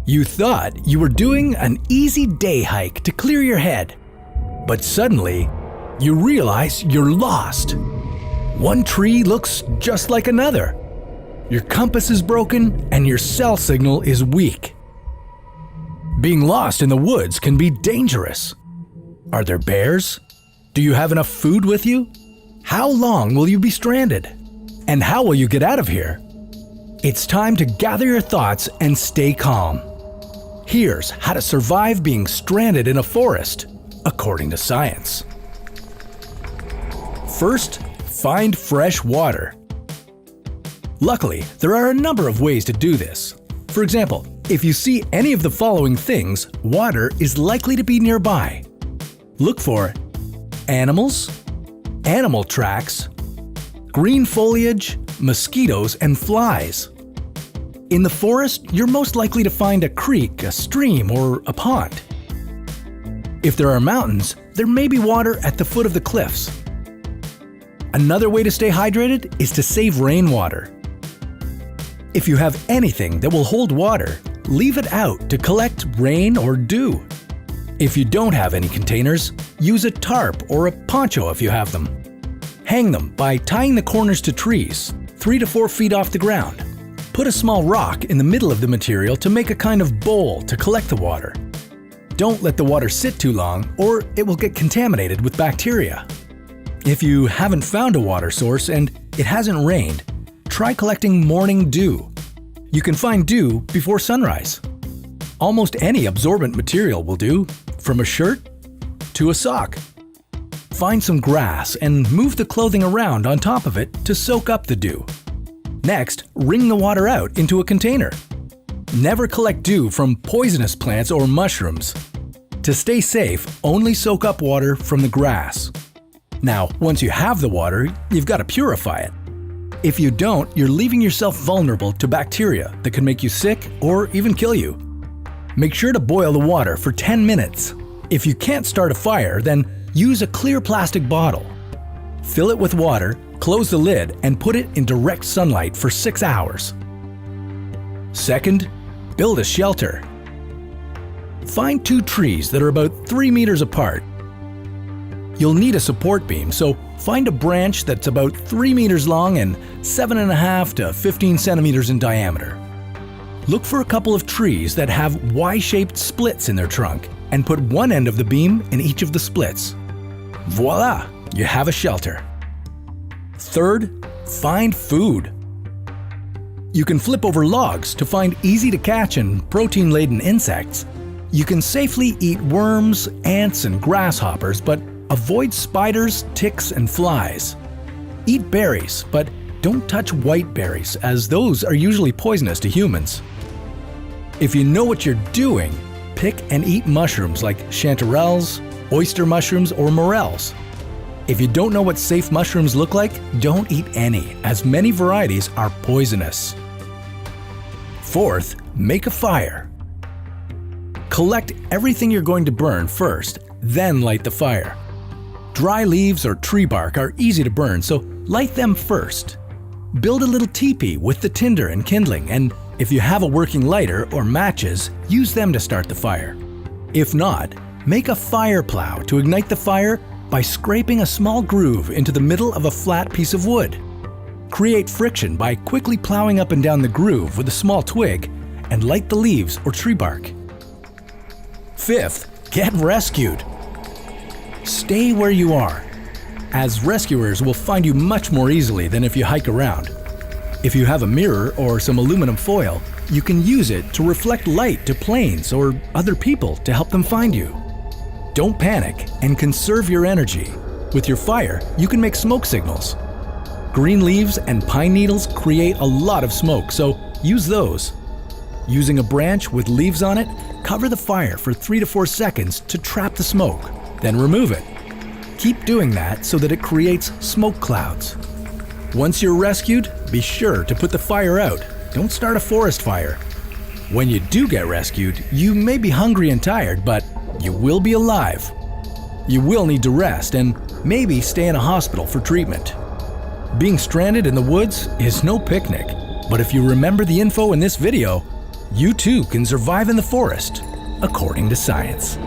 You thought you were doing an easy day hike to clear your head, but suddenly you realize you're lost. One tree looks just like another. Your compass is broken and your cell signal is weak. Being lost in the woods can be dangerous. Are there bears? Do you have enough food with you? How long will you be stranded? And how will you get out of here? It's time to gather your thoughts and stay calm. Here's how to survive being stranded in a forest, according to science. First, find fresh water. Luckily, there are a number of ways to do this. For example, if you see any of the following things, water is likely to be nearby. Look for animals, animal tracks, green foliage, mosquitoes, and flies. In the forest, you're most likely to find a creek, a stream, or a pond. If there are mountains, there may be water at the foot of the cliffs. Another way to stay hydrated is to save rainwater. If you have anything that will hold water, leave it out to collect rain or dew. If you don't have any containers, use a tarp or a poncho if you have them. Hang them by tying the corners to trees, 3 to 4 feet off the ground. Put a small rock in the middle of the material to make a kind of bowl to collect the water. Don't let the water sit too long or it will get contaminated with bacteria. If you haven't found a water source and it hasn't rained, try collecting morning dew. You can find dew before sunrise. Almost any absorbent material will do, from a shirt to a sock. Find some grass and move the clothing around on top of it to soak up the dew. Next, wring the water out into a container. Never collect dew from poisonous plants or mushrooms. To stay safe, only soak up water from the grass. Now, once you have the water, you've got to purify it. If you don't, you're leaving yourself vulnerable to bacteria that can make you sick or even kill you. Make sure to boil the water for 10 minutes. If you can't start a fire, then use a clear plastic bottle. Fill it with water, close the lid, and put it in direct sunlight for 6 hours. Second, build a shelter. Find 2 trees that are about 3 meters apart. You'll need a support beam, so find a branch that's about 3 meters long and 7.5 to 15 centimeters in diameter. Look for a couple of trees that have Y-shaped splits in their trunk and put one end of the beam in each of the splits. Voila! You have a shelter. Third, find food. You can flip over logs to find easy-to-catch and protein-laden insects. You can safely eat worms, ants, and grasshoppers, but avoid spiders, ticks, and flies. Eat berries, but don't touch white berries, as those are usually poisonous to humans. If you know what you're doing, pick and eat mushrooms like chanterelles, oyster mushrooms, or morels. If you don't know what safe mushrooms look like, don't eat any, as many varieties are poisonous. Fourth, make a fire. Collect everything you're going to burn first, then light the fire. Dry leaves or tree bark are easy to burn, so light them first. Build a little teepee with the tinder and kindling, and if you have a working lighter or matches, use them to start the fire. If not, make a fire plow to ignite the fire by scraping a small groove into the middle of a flat piece of wood. Create friction by quickly plowing up and down the groove with a small twig and light the leaves or tree bark. Fifth, get rescued. Stay where you are, as rescuers will find you much more easily than if you hike around. If you have a mirror or some aluminum foil, you can use it to reflect light to planes or other people to help them find you. Don't panic and conserve your energy. With your fire, you can make smoke signals. Green leaves and pine needles create a lot of smoke, so use those. Using a branch with leaves on it, cover the fire for 3 to 4 seconds to trap the smoke, then remove it. Keep doing that so that it creates smoke clouds. Once you're rescued, be sure to put the fire out. Don't start a forest fire. When you do get rescued, you may be hungry and tired, but you will be alive. You will need to rest and maybe stay in a hospital for treatment. Being stranded in the woods is no picnic, but if you remember the info in this video, You too can survive in the forest, according to science.